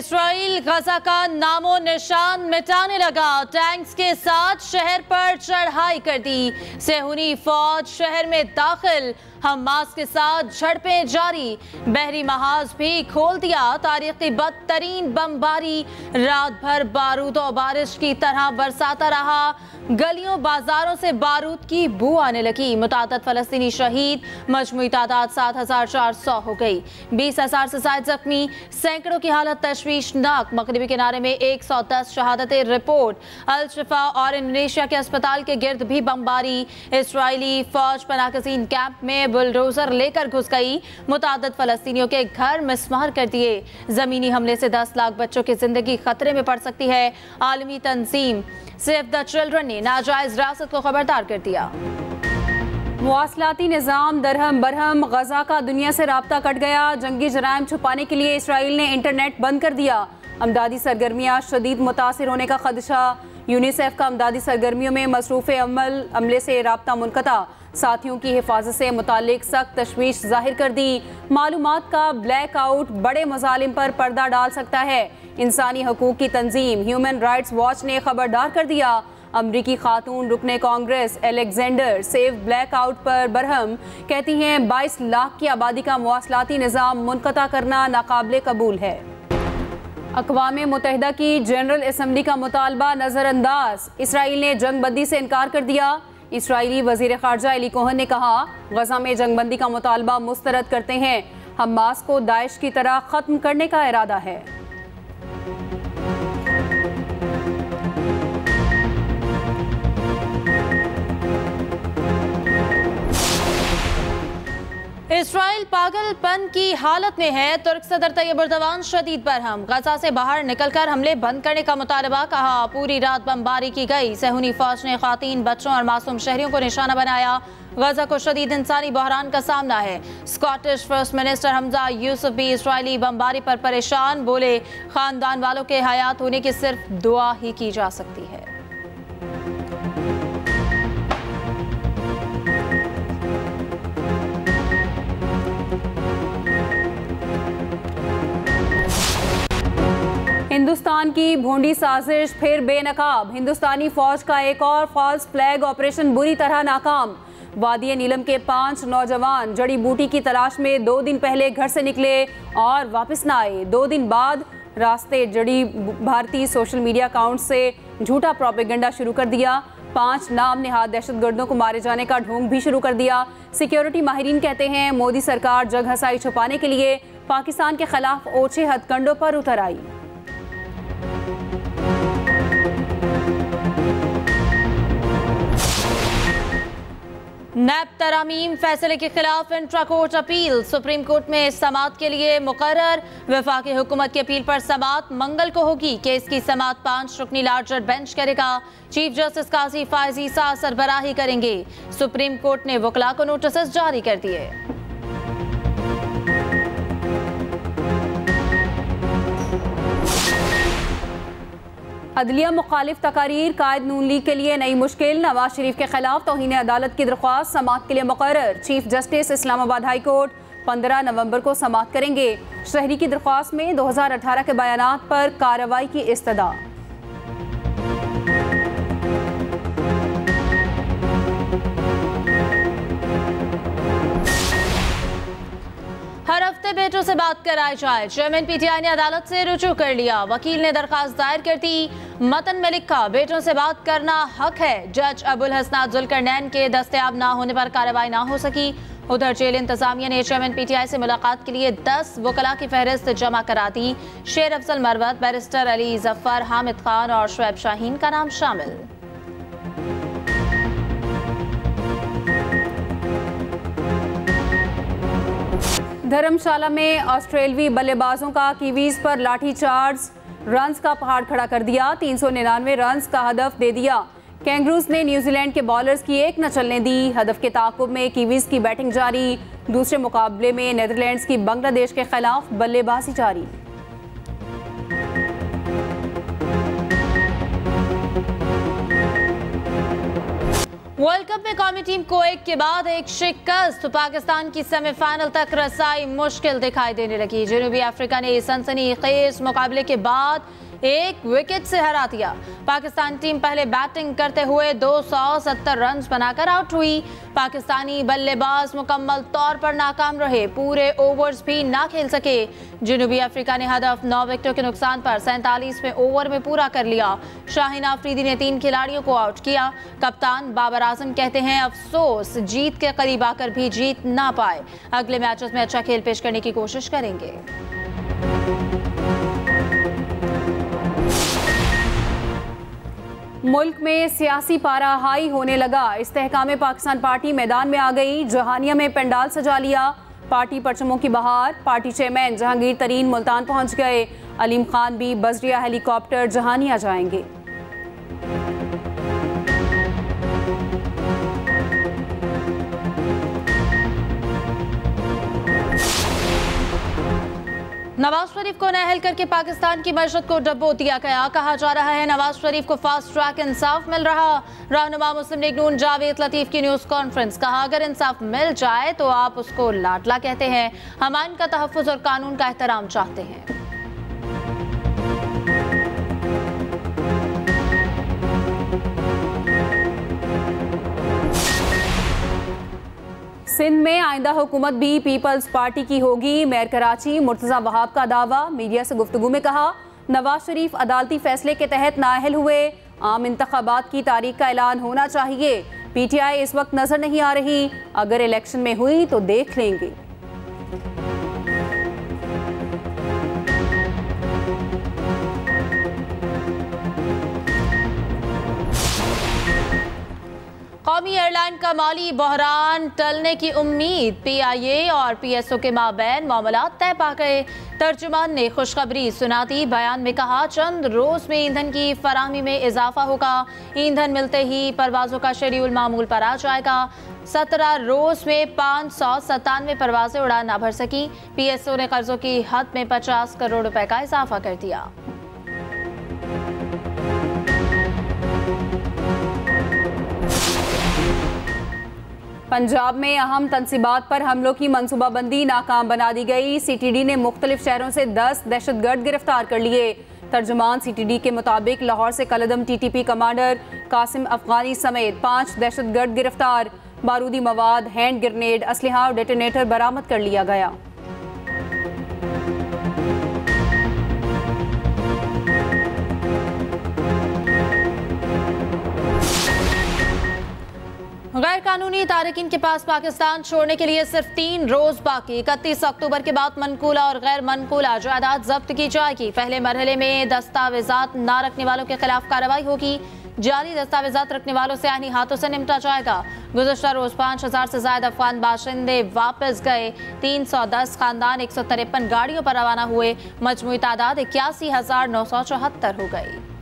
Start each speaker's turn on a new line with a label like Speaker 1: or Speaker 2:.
Speaker 1: Israel गजा का नामो निशान मिटाने लगा। टैंक्स के साथ शहर पर चढ़ाई कर दी। सेहूनी फौज शहर में दाखिल। हमास के साथ झड़पें जारी। बहरी महाज भी खोल दिया। तारीख की बदतरीन बमबारी। रात भर बारूद और बारिश की तरह बरसाता रहा। गलियों बाजारों से बारूद की बू आने लगी। मुतादद फलस्तीनी शहीद। मजमूई तादाद 7,400 हो गई। 20,000 से ज्यादा जख्मी। सैकड़ों की हालत तशवीशनाक। मगरिबी किनारे में 110 शहादतें रिपोर्ट। अल शिफा और इंडोनेशिया के अस्पताल के गिर्द भी बमबारी। इसराइली फौज पनाहगज़ीन कैंप में बुलडोजर लेकर घुस गई। मुतादद फलस्तीनियों के घर मिस्मार कर दिए। जमीनी हमले से 10 लाख बच्चों की जिंदगी खतरे में पड़ सकती है। आलमी तंजीम सेव द चिल्ड्रन ने नाजायज रियासत को खबरदार कर दिया।
Speaker 2: मुवासलाती निज़ाम दरहम बरहम। गजा का दुनिया से राब्ता कट गया। जंगी जराइम छुपाने के लिए इसराइल ने इंटरनेट बंद कर दिया। अमदादी सरगर्मियाँ शदीद मुतासिर होने का खदशा। यूनिसेफ का अमदादी सरगर्मियों में मसरूफ़ अमले से राब्ता मुनक़ता। साथियों की हिफाजत से मुतालिक सख्त तशवीश जाहिर कर दी। मालूमात का ब्लैक आउट बड़े मज़ालिम पर पर्दा डाल सकता है। इंसानी हकूक़ की तंजीम ह्यूमन राइट्स वॉच ने खबरदार कर दिया। अमरीकी खातून रुकने Congress Alexander save black out पर बरहम। कहती हैं 22 लाख की आबादी का मुवासलाती निज़ाम मुनक़ता करना नाकाबिले कबूल है। अक़वाम मुत्तहिदा की जनरल असम्बली का मुतालबा नज़रअंदाज। इसराइल ने जंगबंदी से इनकार कर दिया। इसराइली वज़ीर ख़ारजा एली कोहन ने कहा गजा में जंगबंदी का मुतालबा मुस्तरद करते हैं। हमास को दाइश की तरह ख़त्म करने का इरादा है।
Speaker 1: इसराइल पागलपन की हालत में है। तुर्क सदर तैयब एर्दोगान शदीद बरहम। गजा से बाहर निकलकर हमले बंद करने का मुतालबा। कहा पूरी रात बमबारी की गई। सेहूनी फौज ने खातीन बच्चों और मासूम शहरियों को निशाना बनाया। गजा को शदीद इंसानी बहरान का सामना है। Scottish first minister Hamza Yusuf भी इसराइली बमबारी पर परेशान। बोले खानदान वालों के हयात होने की सिर्फ दुआ ही की जा सकती है।
Speaker 2: हिंदुस्तान की भोंडी साजिश फिर बेनकाब। हिंदुस्तानी फौज का एक और फॉल्स फ्लैग ऑपरेशन बुरी तरह नाकाम। वादी नीलम के 5 नौजवान जड़ी बूटी की तलाश में 2 दिन पहले घर से निकले और वापस न आए। 2 दिन बाद रास्ते जड़ी भारतीय सोशल मीडिया अकाउंट से झूठा प्रोपेगेंडा शुरू कर दिया। 5 नाम निहाद दहशतगर्दों को मारे जाने का ढोंग भी शुरू कर दिया। सिक्योरिटी माहिरीन कहते हैं मोदी सरकार जग हसाई छुपाने के लिए पाकिस्तान के खिलाफ ओछे हथकंडों पर उतर आई।
Speaker 1: नैब तरामीम फैसले के खिलाफ intra court appeal. Supreme court में समाअत के लिए मुकर्रर। वफाकी हुकूमत की अपील पर समाअत मंगल को होगी। केस की समाअत 5 रुकनी लार्जर बेंच करेगा। चीफ जस्टिस काजी फायज ईसा सरबराही करेंगे। सुप्रीम कोर्ट ने वकला को नोटिस जारी कर दिए।
Speaker 2: अदलिया मुखालिफ तकारीर कायद नून लीग के लिए नई मुश्किल। नवाज शरीफ के खिलाफ तौहीन अदालत की दरख्वास्त समाअत के लिए मुकर्रर। Chief justice Islamabad high court 15 नवंबर को समाअत करेंगे। शहरी की दरख्वास्त में 2018 के बयानात पर कार्रवाई की इस्तदा।
Speaker 1: हर हफ्ते बेटों से बात कराई जाए। चेयरमैन पीटीआई ने अदालत से रुजू कर लिया। वकील ने दरखास्त दायर कर दी। मतन में लिखा बेटों से बात करना हक है। जज अबुल हसनात जुल्करनैन के दस्तयाब ना होने पर कार्रवाई ना हो सकी। उधर जेल इंतजामिया ने चेयरमैन पीटीआई से मुलाकात के लिए 10 वकला की फहरिस्त जमा करा दी। शेर अफजल मरवत, बैरिस्टर अली जफर, हामिद खान और शुएब शाहीन का नाम शामिल।
Speaker 2: धर्मशाला में ऑस्ट्रेलवी बल्लेबाजों का कीवीज पर लाठीचार्ज। रन्स का पहाड़ खड़ा कर दिया। 399 रन्स का हदफ दे दिया। कैंगरूज ने न्यूजीलैंड के बॉलर्स की एक न चलने दी। हदफ के ताक़ुब में कीवीज की बैटिंग जारी। दूसरे मुकाबले में नीदरलैंड्स की बांग्लादेश के खिलाफ बल्लेबाजी जारी।
Speaker 1: वर्ल्ड कप में कौमी टीम कुवैत के बाद एक शिकस्त, पाकिस्तान की सेमीफाइनल तक रसाई मुश्किल दिखाई देने लगी। जनूबी अफ्रीका ने सनसनीखेज मुकाबले के बाद एक विकेट से हरा दिया। पाकिस्तान टीम पहले बैटिंग करते हुए 270 रन बनाकर आउट हुई। पाकिस्तानी बल्लेबाज मुकम्मल तौर पर नाकाम रहे, पूरे ओवर्स भी ना खेल सके। जनूबी अफ्रीका ने हदफ 9 विकेटों के नुकसान पर 47वें ओवर में पूरा कर लिया। शाहीन अफरीदी ने 3 खिलाड़ियों को आउट किया। कप्तान बाबर आजम कहते हैं अफसोस, जीत के करीब आकर भी जीत ना पाए। अगले मैचेस में अच्छा खेल पेश करने की कोशिश करेंगे।
Speaker 2: मुल्क में सियासी पारा हाई होने लगा। इस्तेहकाम पाकिस्तान पार्टी मैदान में आ गई। जहानिया में पंडाल सजा लिया। पार्टी परचमों की बहार। पार्टी चेयरमैन जहांगीर तरीन मुल्तान पहुंच गए। अलीम खान भी बजरिया हेलीकॉप्टर जहानिया जाएंगे।
Speaker 1: नवाज शरीफ को नाअहल करके पाकिस्तान की मशहद को डब्बो दिया गया। कहा जा रहा है नवाज शरीफ को फास्ट ट्रैक इंसाफ मिल रहा। रहनुमा मुस्लिम लीग नून जावेद लतीफ की न्यूज कॉन्फ्रेंस। कहा अगर इंसाफ मिल जाए तो आप उसको लाडला कहते हैं, हम आइन का तहफ्फुज और कानून का एहतराम चाहते हैं।
Speaker 2: सिंध में आइंदा हुकूमत भी पीपल्स पार्टी की होगी। मेयर कराची मुर्तजा वहाब का दावा। मीडिया से गुफ्तगू में कहा नवाज शरीफ अदालती फैसले के तहत नाअहल हुए। आम इंतखाबात की तारीख का ऐलान होना चाहिए। पीटीआई इस वक्त नजर नहीं आ रही, अगर इलेक्शन में हुई तो देख लेंगे।
Speaker 1: कौमी एयरलाइन का माली बहरान टलने की उम्मीद। पीआईए और पीएसओ के माबैन मामलात तय पा गए। तर्जुमान ने खुशखबरी सुना दी। बयान में कहा चंद रोज में ईंधन की फराहमी में इजाफा होगा। ईंधन मिलते ही परवाजों का शेड्यूल मामूल पर आ जाएगा। 17 रोज में 597 परवाजें उड़ान ना भर सकी। पीएसओ ने कर्जों की हद में 50 करोड़ रुपए का इजाफा कर दिया।
Speaker 2: पंजाब में अहम तनसीबात पर हमलों की मनसूबाबंदी नाकाम बना दी गई। सीटीडी ने मुख्तलिफ शहरों से 10 दहशतगर्द गिरफ्तार कर लिए। तर्जुमान सीटीडी के मुताबिक लाहौर से कलदम टीटीपी कमांडर कासिम अफगानी समेत 5 दहशतगर्द गिरफ्तार। बारूदी मवाद, हैंड ग्रेनेड, असलहा और डेटोनेटर बरामद कर लिया गया।
Speaker 1: गैर कानूनी तारकिन के पास पाकिस्तान छोड़ने के लिए सिर्फ 3 रोज बाकी। 31 अक्टूबर के बाद मनकूला और गैर मनकूला जायदाद जब्त की जाएगी। पहले मरहले में दस्तावेजात ना रखने वालों के खिलाफ कार्रवाई होगी। जाली दस्तावेजात रखने वालों से आईनी हाथों से निपटा जाएगा। गुज़श्ता रोज 5000 से ज्यादा अफगान बाशिंदे वापस गए। 310 खानदान 153 गाड़ियों पर रवाना हुए। मजमूई तादाद 81,974 हो गई।